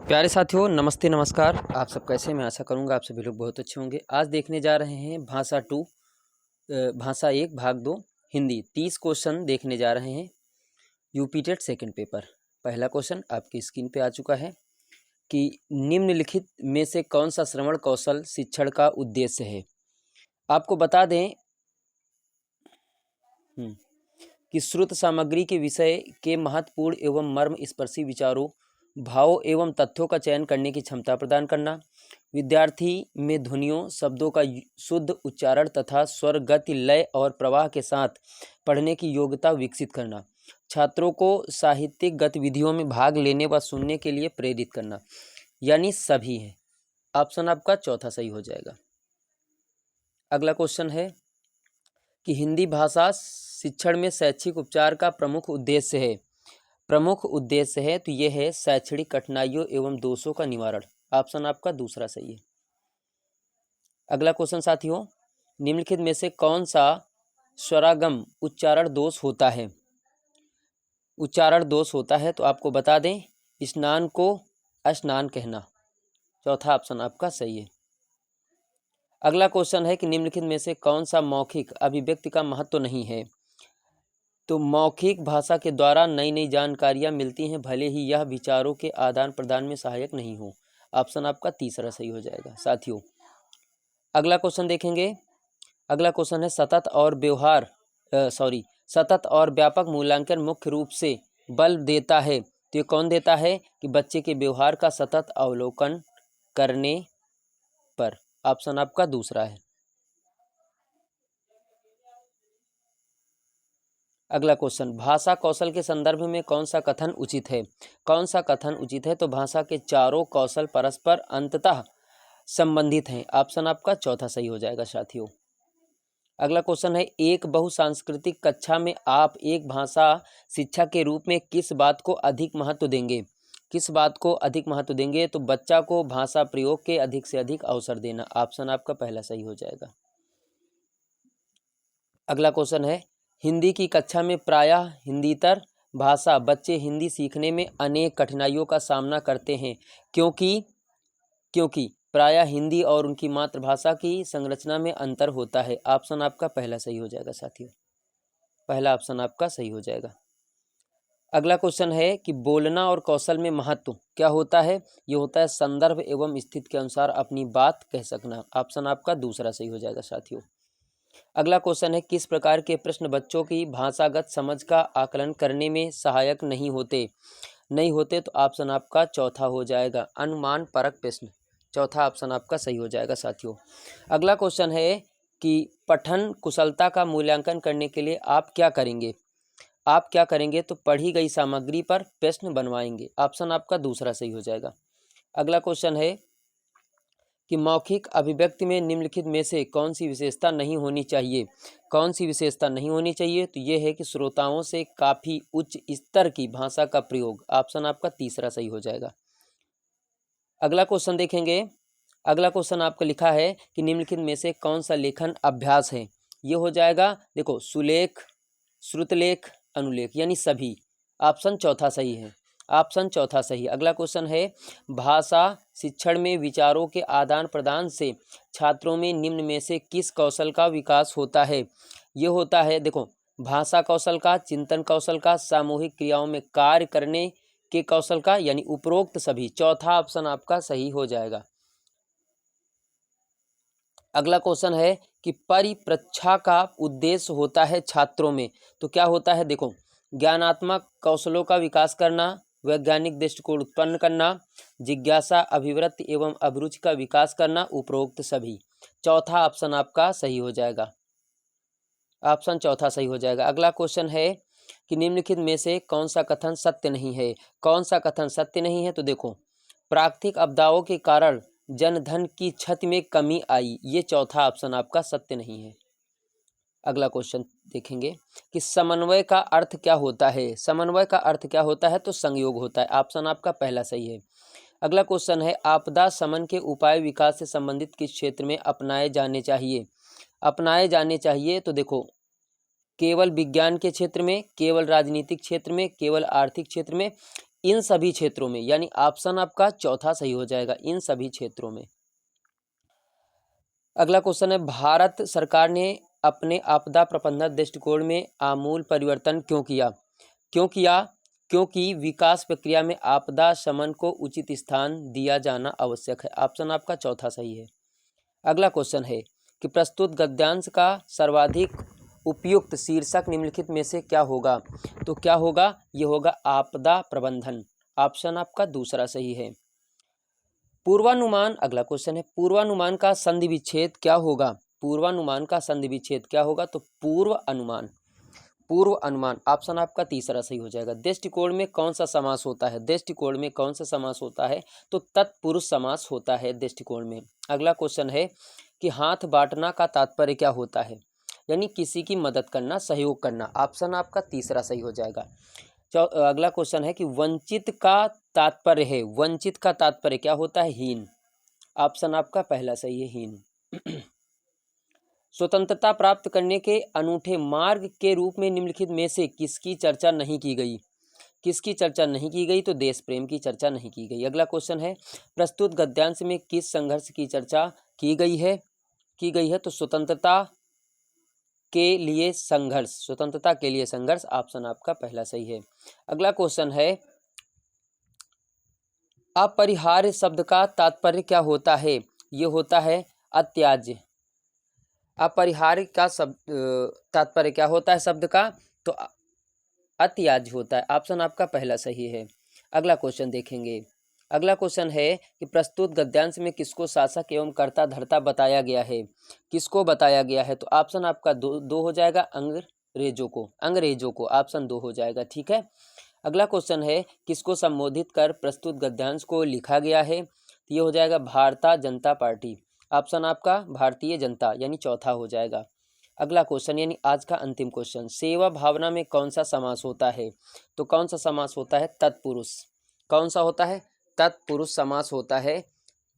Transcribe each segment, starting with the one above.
प्यारे साथियों, नमस्ते नमस्कार। आप सब कैसे? मैं आशा करूंगा आप सभी लोग बहुत अच्छे होंगे। आज देखने जा रहे हैं भाषा 2 भाषा 1 भाग 2 हिंदी 30 क्वेश्चन देखने जा रहे हैं। UP TET second paper. पहला क्वेश्चन आपकी स्क्रीन पे आ चुका है कि निम्नलिखित में से कौन सा श्रवण कौशल शिक्षण का उद्देश्य है। आपको बता दें कि श्रुत सामग्री के विषय के महत्वपूर्ण एवं मर्म स्पर्शी विचारों, भावों एवं तथ्यों का चयन करने की क्षमता प्रदान करना, विद्यार्थी में ध्वनियों, शब्दों का शुद्ध उच्चारण तथा स्वर, गति, लय और प्रवाह के साथ पढ़ने की योग्यता विकसित करना, छात्रों को साहित्यिक गतिविधियों में भाग लेने व सुनने के लिए प्रेरित करना, यानी सभी है। ऑप्शन आपका चौथा सही हो जाएगा। अगला क्वेश्चन है कि हिंदी भाषा शिक्षण में शैक्षिक उपचार का प्रमुख उद्देश्य है तो यह है शैक्षणिक कठिनाइयों एवं दोषों का निवारण। ऑप्शन आपका दूसरा सही है। अगला क्वेश्चन साथियों, निम्नलिखित में से कौन सा स्वरागम उच्चारण दोष होता है? तो आपको बता दें, स्नान को अस्नान कहना। चौथा ऑप्शन आपका सही है। अगला क्वेश्चन है कि निम्नलिखित में से कौन सा मौखिक अभिव्यक्ति का महत्व नहीं है? तो मौखिक भाषा के द्वारा नई नई जानकारियां मिलती हैं, भले ही यह विचारों के आदान प्रदान में सहायक नहीं हो। ऑप्शन आपका तीसरा सही हो जाएगा। साथियों, अगला क्वेश्चन देखेंगे। अगला क्वेश्चन है सतत और व्यापक मूल्यांकन मुख्य रूप से बल देता है। तो ये कौन देता है? कि बच्चे के व्यवहार का सतत अवलोकन करने पर। ऑप्शन आपका दूसरा है। अगला क्वेश्चन, भाषा कौशल के संदर्भ में कौन सा कथन उचित है? तो भाषा के चारों कौशल परस्पर अंततः संबंधित हैं। ऑप्शन आपका चौथा सही हो जाएगा साथियों। अगला क्वेश्चन है, एक बहुसांस्कृतिक कक्षा में आप एक भाषा शिक्षक के रूप में किस बात को अधिक महत्व देंगे? तो बच्चा को भाषा प्रयोग के अधिक से अधिक अवसर देना। ऑप्शन आपका पहला सही हो जाएगा। अगला क्वेश्चन है, हिंदी की कक्षा में प्रायः हिंदीतर भाषा बच्चे हिंदी सीखने में अनेक कठिनाइयों का सामना करते हैं, क्योंकि प्रायः हिंदी और उनकी मातृभाषा की संरचना में अंतर होता है। ऑप्शन आपका पहला सही हो जाएगा साथियों। पहला ऑप्शन आपका सही हो जाएगा। अगला क्वेश्चन है कि बोलना और कौशल में महत्व क्या होता है? ये होता है संदर्भ एवं स्थिति के अनुसार अपनी बात कह सकना। ऑप्शन आपका दूसरा सही हो जाएगा साथियों। अगला क्वेश्चन है, किस प्रकार के प्रश्न बच्चों की भाषागत समझ का आकलन करने में सहायक नहीं होते? तो ऑप्शन आपका चौथा हो जाएगा, अनुमान परक प्रश्न। चौथा ऑप्शन आपका सही हो जाएगा साथियों। अगला क्वेश्चन है कि पठन कुशलता का मूल्यांकन करने के लिए आप क्या करेंगे? तो पढ़ी गई सामग्री पर प्रश्न बनवाएंगे। ऑप्शन आपका दूसरा सही हो जाएगा। अगला क्वेश्चन है कि मौखिक अभिव्यक्ति में निम्नलिखित में से कौन सी विशेषता नहीं होनी चाहिए? तो ये है कि श्रोताओं से काफ़ी उच्च स्तर की भाषा का प्रयोग। ऑप्शन आपका तीसरा सही हो जाएगा। अगला क्वेश्चन देखेंगे। अगला क्वेश्चन आपका लिखा है कि निम्नलिखित में से कौन सा लेखन अभ्यास है? ये हो जाएगा, देखो, सुलेख, श्रुतलेख, अनुलेख, यानी सभी। ऑप्शन चौथा सही है। अगला क्वेश्चन है, भाषा शिक्षण में विचारों के आदान प्रदान से छात्रों में निम्न में से किस कौशल का विकास होता है? ये होता है, देखो, भाषा कौशल का, चिंतन कौशल का, सामूहिक क्रियाओं में कार्य करने के कौशल का, यानी उपरोक्त सभी। चौथा ऑप्शन आपका सही हो जाएगा। अगला क्वेश्चन है कि परिप्रच्छा का उद्देश्य होता है छात्रों में, तो क्या होता है? देखो, ज्ञानात्मक कौशलों का विकास करना, वैज्ञानिक दृष्टिकोण उत्पन्न करना, जिज्ञासा, अभिवृत्ति एवं अभिरुचि का विकास करना, उपरोक्त सभी। चौथा ऑप्शन आपका सही हो जाएगा। ऑप्शन चौथा सही हो जाएगा। अगला क्वेश्चन है कि निम्नलिखित में से कौन सा कथन सत्य नहीं है? तो देखो, प्राकृतिक आपदाओं के कारण जनधन की क्षति में कमी आई, ये चौथा ऑप्शन आपका सत्य नहीं है। अगला क्वेश्चन देखेंगे कि समन्वय का अर्थ क्या होता है? तो संयोग होता है। ऑप्शन आपका पहला सही है। अगला क्वेश्चन है, आपदा शमन के उपाय विकास से संबंधित किस क्षेत्र में अपनाए जाने चाहिए? तो देखो, केवल विज्ञान के क्षेत्र में, केवल राजनीतिक क्षेत्र में, केवल आर्थिक क्षेत्र में, इन सभी क्षेत्रों में, यानी ऑप्शन आपका चौथा सही हो जाएगा, इन सभी क्षेत्रों में। अगला क्वेश्चन है, भारत सरकार ने अपने आपदा प्रबंधन दृष्टिकोण में आमूल परिवर्तन क्यों किया? क्यों किया? क्योंकि विकास प्रक्रिया में आपदा शमन को उचित स्थान दिया जाना आवश्यक है। ऑप्शन आपका चौथा सही है। अगला क्वेश्चन है कि प्रस्तुत गद्यांश का सर्वाधिक उपयुक्त शीर्षक निम्नलिखित में से क्या होगा? तो क्या होगा? ये होगा आपदा प्रबंधन। ऑप्शन आपका दूसरा सही है। पूर्वानुमान, अगला क्वेश्चन है, पूर्वानुमान का संधि विच्छेद क्या होगा? पूर्वानुमान का संधि विच्छेद क्या होगा? तो पूर्व अनुमान। पूर्व अनुमान, ऑप्शन आपका तीसरा सही हो जाएगा। दृष्टिकोण में कौन सा समास होता है? दृष्टिकोण में कौन सा समास होता है? तो तत्पुरुष समास होता है दृष्टिकोण में। अगला क्वेश्चन है कि हाथ बांटना का तात्पर्य क्या होता है? यानी किसी की मदद करना, सहयोग करना। ऑप्शन आपका तीसरा सही हो जाएगा। अगला क्वेश्चन है कि वंचित का तात्पर्य है, वंचित का तात्पर्य क्या होता है? हीन। ऑप्शन आपका पहला सही है, हीन। स्वतंत्रता प्राप्त करने के अनूठे मार्ग के रूप में निम्नलिखित में से किसकी चर्चा नहीं की गई? किसकी चर्चा नहीं की गई? तो देश प्रेम की चर्चा नहीं की गई। अगला क्वेश्चन है, प्रस्तुत गद्यांश में किस संघर्ष की चर्चा की गई है? तो स्वतंत्रता के लिए संघर्ष, स्वतंत्रता के लिए संघर्ष। ऑप्शन आपका पहला सही है। अगला क्वेश्चन है, अपरिहार्य शब्द का तात्पर्य क्या होता है? ये होता है अत्याज्य। अपरिहार्य का शब्द तात्पर्य क्या होता है शब्द का? तो अत्याज्य होता है। ऑप्शन आपका पहला सही है। अगला क्वेश्चन देखेंगे। अगला क्वेश्चन है कि प्रस्तुत गद्यांश में किसको शासक एवं कर्ता धर्ता बताया गया है? किसको बताया गया है? तो ऑप्शन आपका दो हो जाएगा, अंग्रेजों को। ऑप्शन 2 हो जाएगा, ठीक है। अगला क्वेश्चन है, किसको संबोधित कर प्रस्तुत गद्यांश को लिखा गया है? तो ये हो जाएगा भारतीय जनता पार्टी। ऑप्शन आपका भारतीय जनता, यानी चौथा हो जाएगा। अगला क्वेश्चन, यानी आज का अंतिम क्वेश्चन, सेवा भावना में कौन सा समास होता है? तो कौन सा समास होता है? तत्पुरुष। कौन सा होता है? तत्पुरुष समास होता है।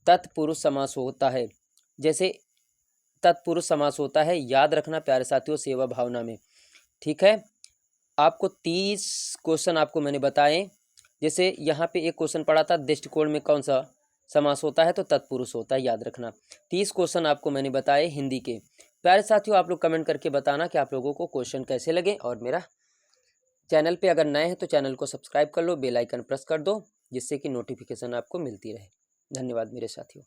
तत्पुरुष समास होता है। जैसे तत्पुरुष समास होता है, याद रखना प्यारे साथियों, सेवा भावना में, ठीक है। आपको 30 क्वेश्चन आपको मैंने बताए। जैसे यहाँ पे एक क्वेश्चन पढ़ा था, दृष्टिकोण में कौन सा समास होता है? तो तत्पुरुष होता है, याद रखना। 30 क्वेश्चन आपको मैंने बताए हिंदी के। प्यारे साथियों, आप लोग कमेंट करके बताना कि आप लोगों को क्वेश्चन कैसे लगे, और मेरा चैनल पे अगर नए हैं तो चैनल को सब्सक्राइब कर लो, बेल आइकन प्रेस कर दो, जिससे कि नोटिफिकेशन आपको मिलती रहे। धन्यवाद मेरे साथियों।